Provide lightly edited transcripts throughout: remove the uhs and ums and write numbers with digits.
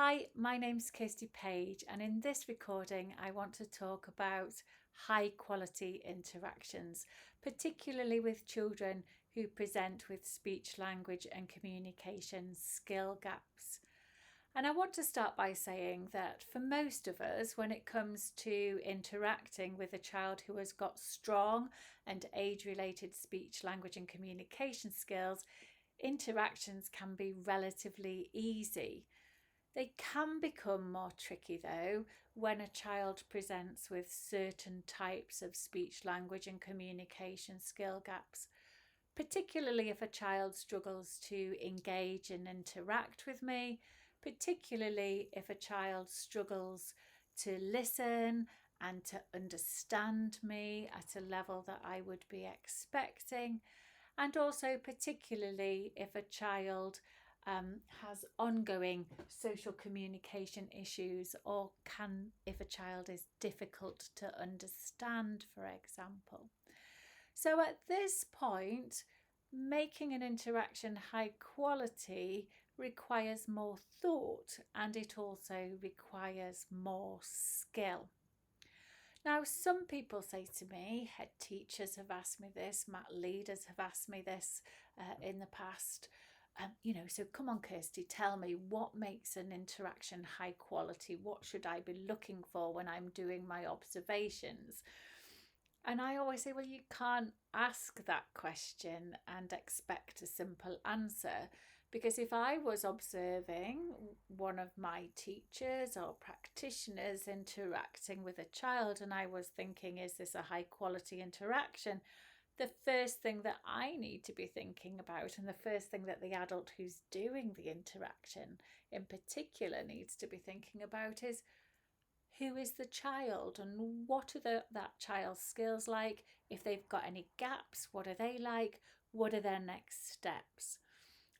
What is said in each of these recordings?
Hi, my name's Kirsty Page, and in this recording, I want to talk about high quality interactions, particularly with children who present with speech, language, and communication skill gaps. And I want to start by saying that for most of us, when it comes to interacting with a child who has got strong and age-related speech, language, and communication skills, interactions can be relatively easy. They can become more tricky though when a child presents with certain types of speech, language and communication skill gaps, particularly if a child struggles to engage and interact with me, particularly if a child struggles to listen and to understand me at a level that I would be expecting, and also particularly if a child has ongoing social communication issues, or if a child is difficult to understand, for example. So at this point, making an interaction high quality requires more thought, and it also requires more skill. Now, some people say to me, head teachers have asked me this, MAT leaders have asked me this in the past, so come on, Kirsty, tell me, what makes an interaction high quality? What should I be looking for when I'm doing my observations? And I always say, well, you can't ask that question and expect a simple answer, because if I was observing one of my teachers or practitioners interacting with a child and I was thinking, is this a high quality interaction? The first thing that I need to be thinking about, and the first thing that the adult who's doing the interaction in particular needs to be thinking about, is who is the child and what are that child's skills like? If they've got any gaps, what are they like? What are their next steps?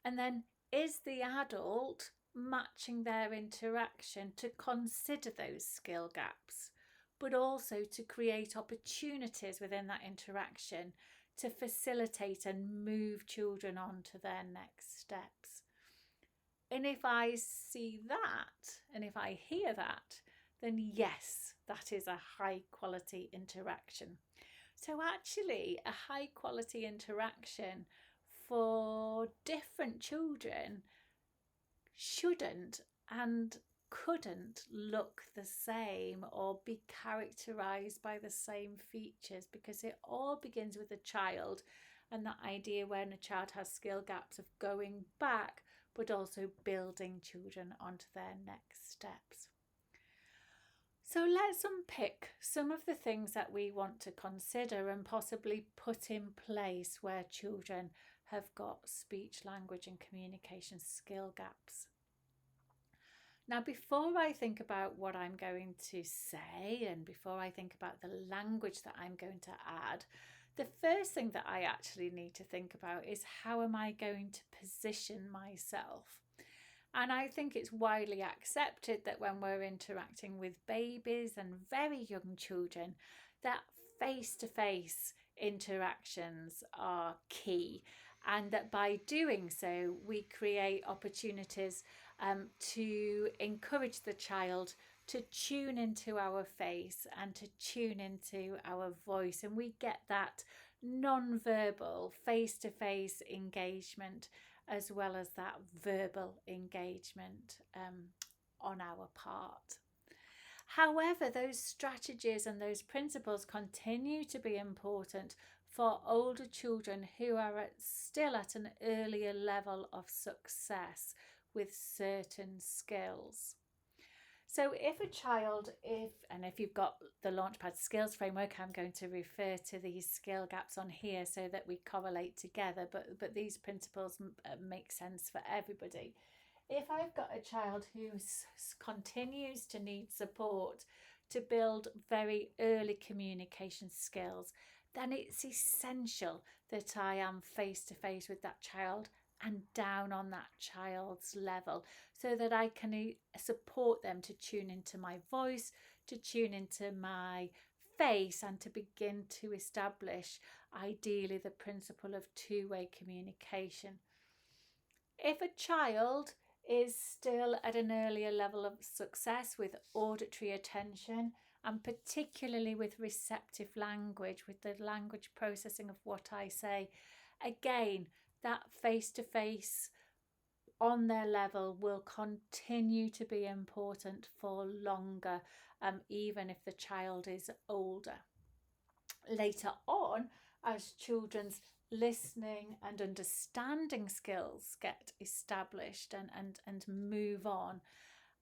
And then, is the adult matching their interaction to consider those skill gaps, but also to create opportunities within that interaction to facilitate and move children on to their next steps? And if I see that, and if I hear that, then yes, that is a high quality interaction. So actually, a high quality interaction for different children shouldn't and couldn't look the same or be characterized by the same features, because it all begins with a child, and that idea when a child has skill gaps of going back but also building children onto their next steps. So let's unpick some of the things that we want to consider and possibly put in place where children have got speech, language and communication skill gaps. Now, before I think about what I'm going to say and before I think about the language that I'm going to add, the first thing that I actually need to think about is, how am I going to position myself? And I think it's widely accepted that when we're interacting with babies and very young children, that face-to-face interactions are key, and that by doing so, we create opportunities to encourage the child to tune into our face and to tune into our voice, and we get that non-verbal face-to-face engagement as well as that verbal engagement on our part. However, those strategies and those principles continue to be important for older children who are still at an earlier level of success with certain skills. So if a child, if you've got the Launchpad skills framework, I'm going to refer to these skill gaps on here so that we correlate together, but these principles make sense for everybody. If I've got a child who continues to need support to build very early communication skills, then it's essential that I am face to face with that child and down on that child's level, so that I can support them to tune into my voice, to tune into my face, and to begin to establish ideally the principle of two-way communication. If a child is still at an earlier level of success with auditory attention, and particularly with receptive language, with the language processing of what I say. Again, that face to face on their level will continue to be important for longer, even if the child is older. Later on, as children's listening and understanding skills get established and move on,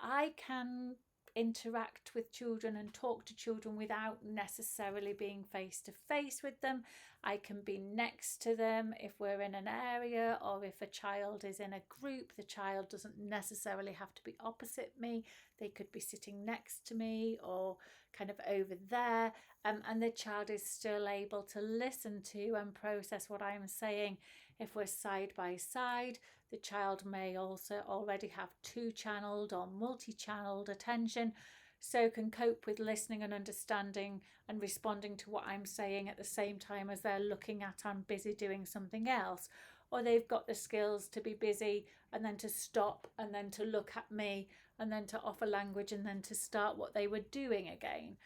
I can interact with children and talk to children without necessarily being face to face with them. I can be next to them if we're in an area, or if a child is in a group, the child doesn't necessarily have to be opposite me. They could be sitting next to me or kind of over there, and the child is still able to listen to and process what I'm saying. If we're side by side, the child may also already have two-channeled or multi-channeled attention, so can cope with listening and understanding and responding to what I'm saying at the same time as they're looking at I'm busy doing something else. Or they've got the skills to be busy and then to stop and then to look at me and then to offer language and then to start what they were doing again.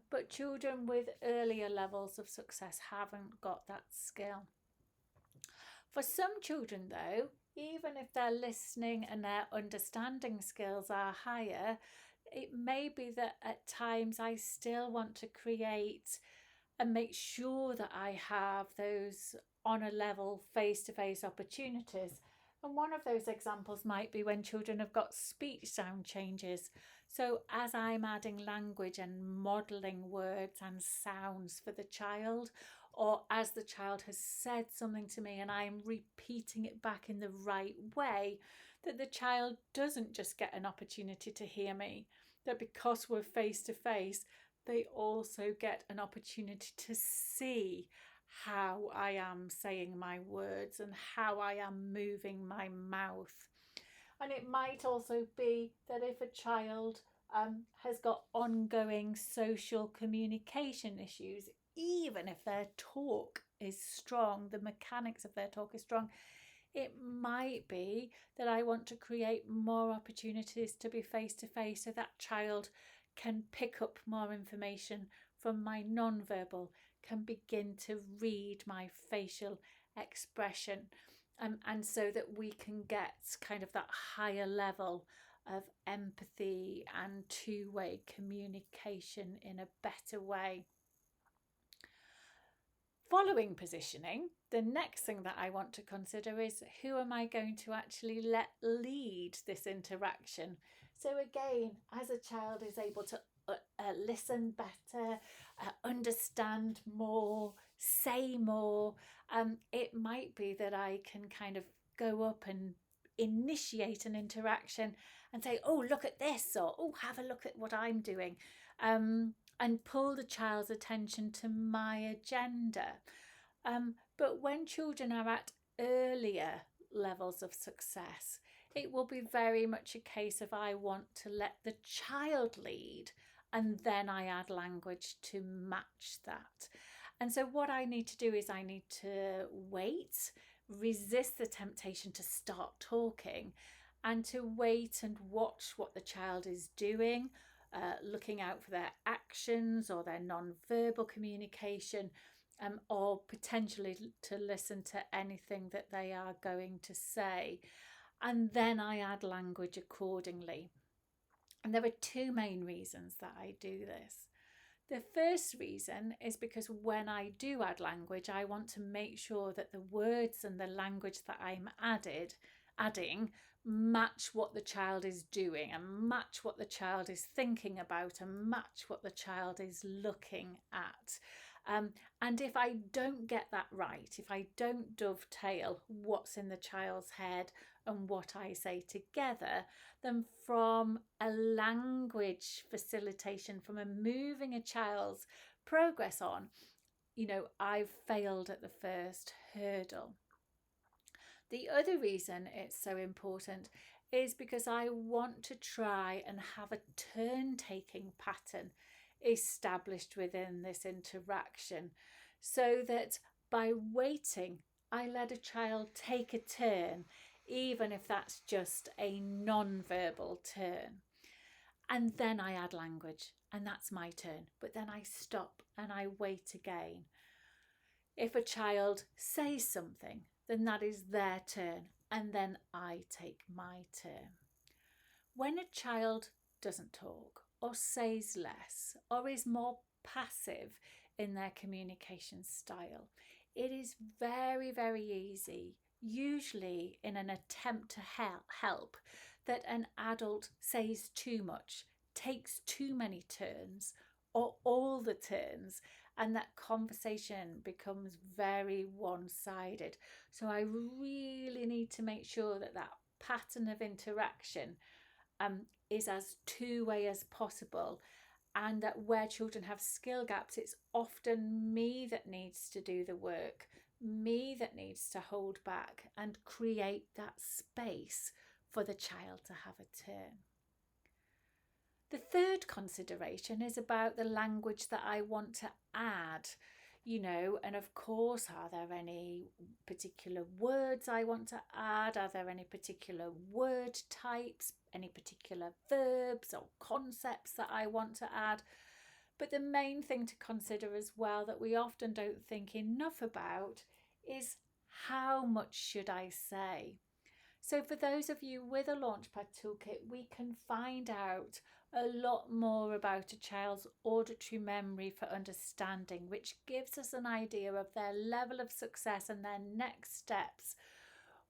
But children with earlier levels of success haven't got that skill. For some children, though, even if their listening and their understanding skills are higher, it may be that at times I still want to create and make sure that I have those on a level face-to-face opportunities. And one of those examples might be when children have got speech sound changes. So as I'm adding language and modelling words and sounds for the child, or as the child has said something to me and I'm repeating it back in the right way, that the child doesn't just get an opportunity to hear me, that because we're face to face, they also get an opportunity to see how I am saying my words and how I am moving my mouth. And it might also be that if a child has got ongoing social communication issues, even if their talk is strong, the mechanics of their talk is strong, it might be that I want to create more opportunities to be face to face so that child can pick up more information from my non-verbal, can begin to read my facial expression, and so that we can get kind of that higher level of empathy and two-way communication in a better way. Following positioning, the next thing that I want to consider is who am I going to actually let lead this interaction? So again, as a child is able to listen better, understand more, say more, it might be that I can kind of go up and initiate an interaction and say, oh, look at this, or oh, have a look at what I'm doing, and pull the child's attention to my agenda. But when children are at earlier levels of success, it will be very much a case of I want to let the child lead, and then I add language to match that. And so what I need to do is I need to wait, resist the temptation to start talking, and to wait and watch what the child is doing, looking out for their actions or their non-verbal communication, or potentially to listen to anything that they are going to say. And then I add language accordingly. And there are two main reasons that I do this. The first reason is because when I do add language, I want to make sure that the words and the language that I'm adding match what the child is doing and match what the child is thinking about and match what the child is looking at. And if I don't get that right, if I don't dovetail what's in the child's head and what I say together, then from a language facilitation, from a moving a child's progress on, I've failed at the first hurdle. The other reason it's so important is because I want to try and have a turn-taking pattern established within this interaction, so that by waiting, I let a child take a turn even if that's just a non-verbal turn. And then I add language, and that's my turn. But then I stop and I wait again. If a child says something, then that is their turn, and then I take my turn. When a child doesn't talk or says less or is more passive in their communication style, it is very, very easy, usually in an attempt to help, that an adult says too much, takes too many turns or all the turns, and that conversation becomes very one-sided. So I really need to make sure that that pattern of interaction is as two-way as possible, and that where children have skill gaps, it's often me that needs to do the work, me that needs to hold back and create that space for the child to have a turn. The third consideration is about the language that I want to add, and of course, are there any particular words I want to add? Are there any particular word types, any particular verbs or concepts that I want to add? But the main thing to consider as well, that we often don't think enough about, is how much should I say? So for those of you with a Launchpad toolkit, we can find out a lot more about a child's auditory memory for understanding, which gives us an idea of their level of success and their next steps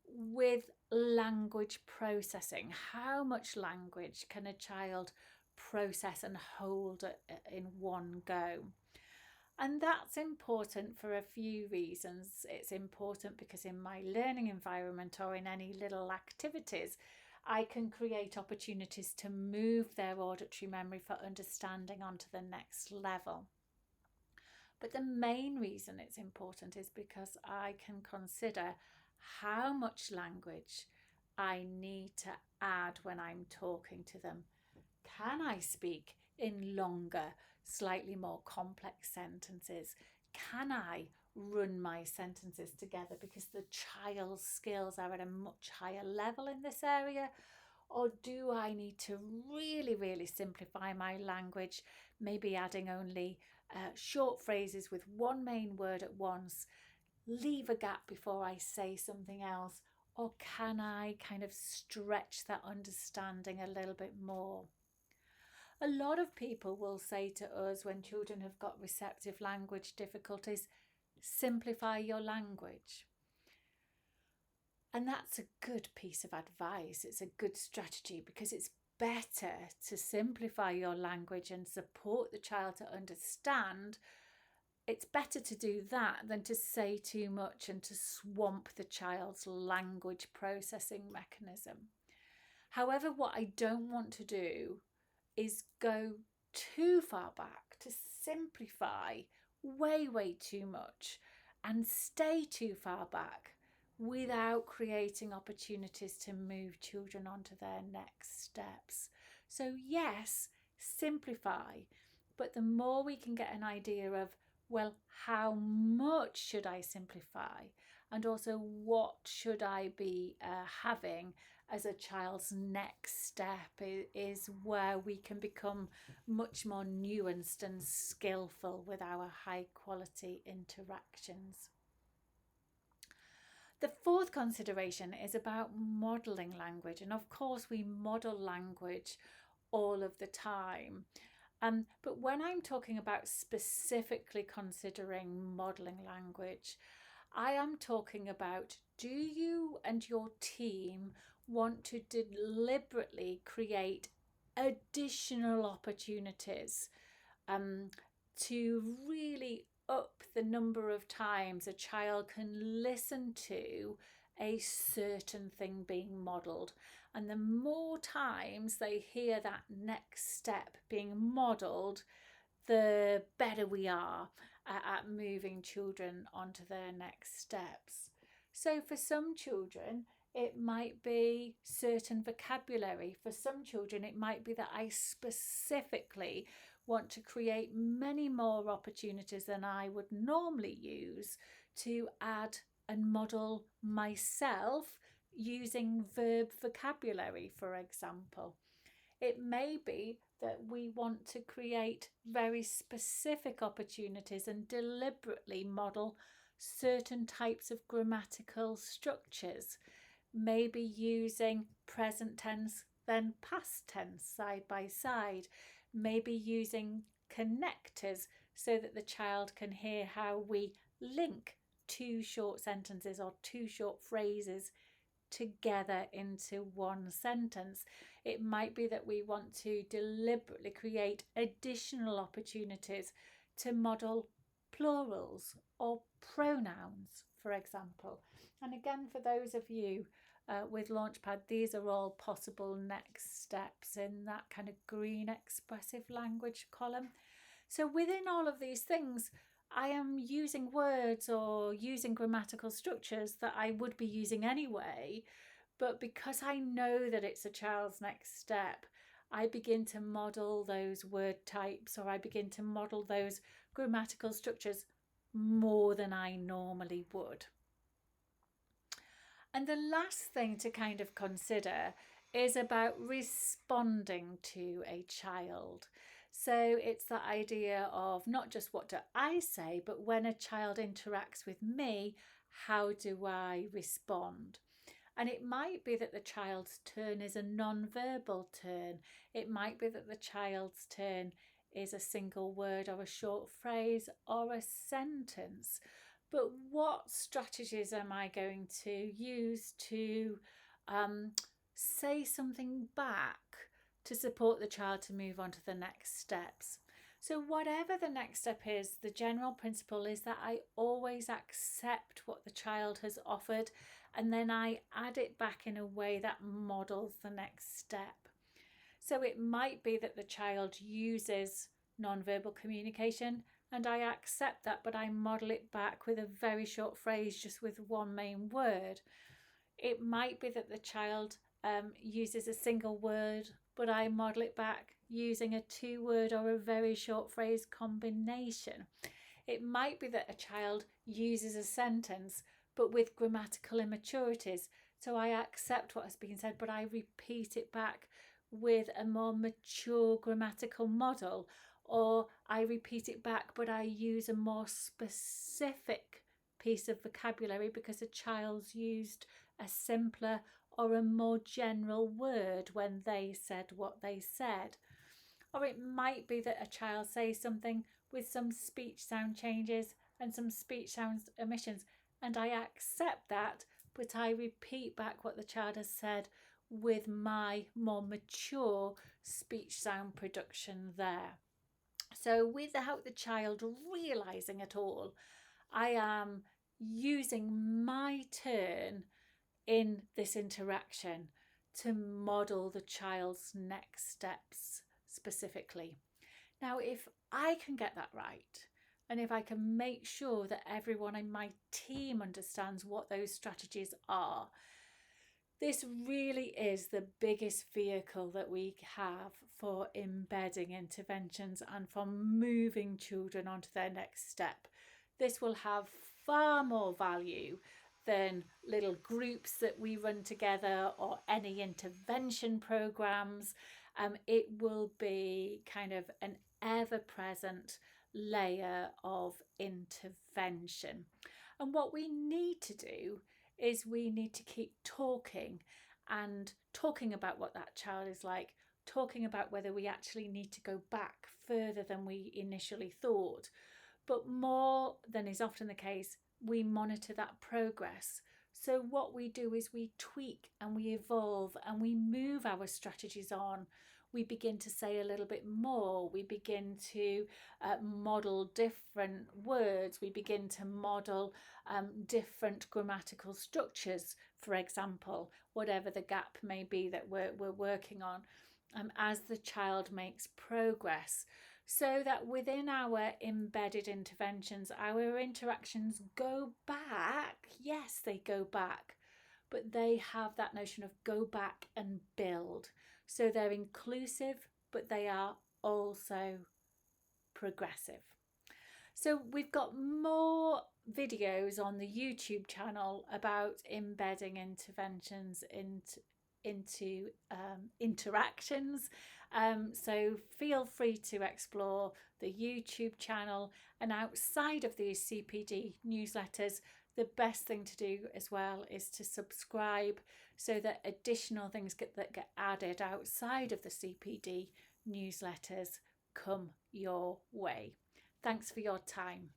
with language processing. How much language can a child process and hold in one go? And that's important for a few reasons. It's important because in my learning environment or in any little activities, I can create opportunities to move their auditory memory for understanding onto the next level. But the main reason it's important is because I can consider how much language I need to add when I'm talking to them. Can I speak in longer, slightly more complex sentences? Can I run my sentences together because the child's skills are at a much higher level in this area? Or do I need to really, really simplify my language, maybe adding only short phrases with one main word at once, leave a gap before I say something else? Or can I kind of stretch that understanding a little bit more? A lot of people will say to us when children have got receptive language difficulties, simplify your language. And that's a good piece of advice. It's a good strategy because it's better to simplify your language and support the child to understand. It's better to do that than to say too much and to swamp the child's language processing mechanism. However, what I don't want to do is go too far back, to simplify way too much and stay too far back without creating opportunities to move children onto their next steps. So yes, simplify, but the more we can get an idea of, well, how much should I simplify? And also, what should I be having as a child's next step is where we can become much more nuanced and skillful with our high quality interactions. The fourth consideration is about modelling language. And of course, we model language all of the time. But when I'm talking about specifically considering modelling language, I am talking about, do you and your team want to deliberately create additional opportunities to really up the number of times a child can listen to a certain thing being modelled? And the more times they hear that next step being modelled, the better we are at moving children onto their next steps. So for some children, it might be certain vocabulary. For some children, it might be that I specifically want to create many more opportunities than I would normally use to add and model myself using verb vocabulary, for example. It may be that we want to create very specific opportunities and deliberately model certain types of grammatical structures, maybe using present tense then past tense side by side, maybe using connectors so that the child can hear how we link two short sentences or two short phrases together into one sentence. It might be that we want to deliberately create additional opportunities to model plurals or pronouns, for example. And again, for those of you with Launchpad, these are all possible next steps in that kind of green expressive language column. So within all of these things, I am using words or using grammatical structures that I would be using anyway, but because I know that it's a child's next step, I begin to model those word types, or I begin to model those grammatical structures more than I normally would. And the last thing to kind of consider is about responding to a child. So it's the idea of not just what do I say, but when a child interacts with me, how do I respond? And it might be that the child's turn is a non-verbal turn. It might be that the child's turn is a single word or a short phrase or a sentence. But what strategies am I going to use to say something back to support the child to move on to the next steps? So whatever the next step is, the general principle is that I always accept what the child has offered, and then I add it back in a way that models the next step. So it might be that the child uses non-verbal communication, and I accept that, but I model it back with a very short phrase, just with one main word. It might be that the child uses a single word, but I model it back using a 2-word or a very short phrase combination. It might be that a child uses a sentence, but with grammatical immaturities. So I accept what has been said, but I repeat it back with a more mature grammatical model, or I repeat it back, but I use a more specific piece of vocabulary because a child's used a simpler or a more general word when they said what they said. Or it might be that a child says something with some speech sound changes and some speech sound omissions, and I accept that, but I repeat back what the child has said with my more mature speech sound production there. So without the child realising at all, I am using my turn in this interaction to model the child's next steps specifically. Now, if I can get that right, and if I can make sure that everyone in my team understands what those strategies are, this really is the biggest vehicle that we have for embedding interventions and for moving children onto their next step. This will have far more value than little groups that we run together or any intervention programs. It will be kind of an ever-present layer of intervention. And what we need to do is we need to keep talking about what that child is like, talking about whether we actually need to go back further than we initially thought. But more than is often the case, we monitor that progress. So what we do is we tweak and we evolve and we move our strategies on. We begin to say a little bit more. We begin to model different words. We begin to model different grammatical structures, for example, whatever the gap may be that we're working on, as the child makes progress. So that within our embedded interventions, our interactions go back. Yes, they go back, but they have that notion of go back and build. So they're inclusive, but they are also progressive. So we've got more videos on the YouTube channel about embedding interventions into interactions. So feel free to explore the YouTube channel, and outside of these CPD newsletters, the best thing to do as well is to subscribe so that additional things that get added outside of the CPD newsletters come your way. Thanks for your time.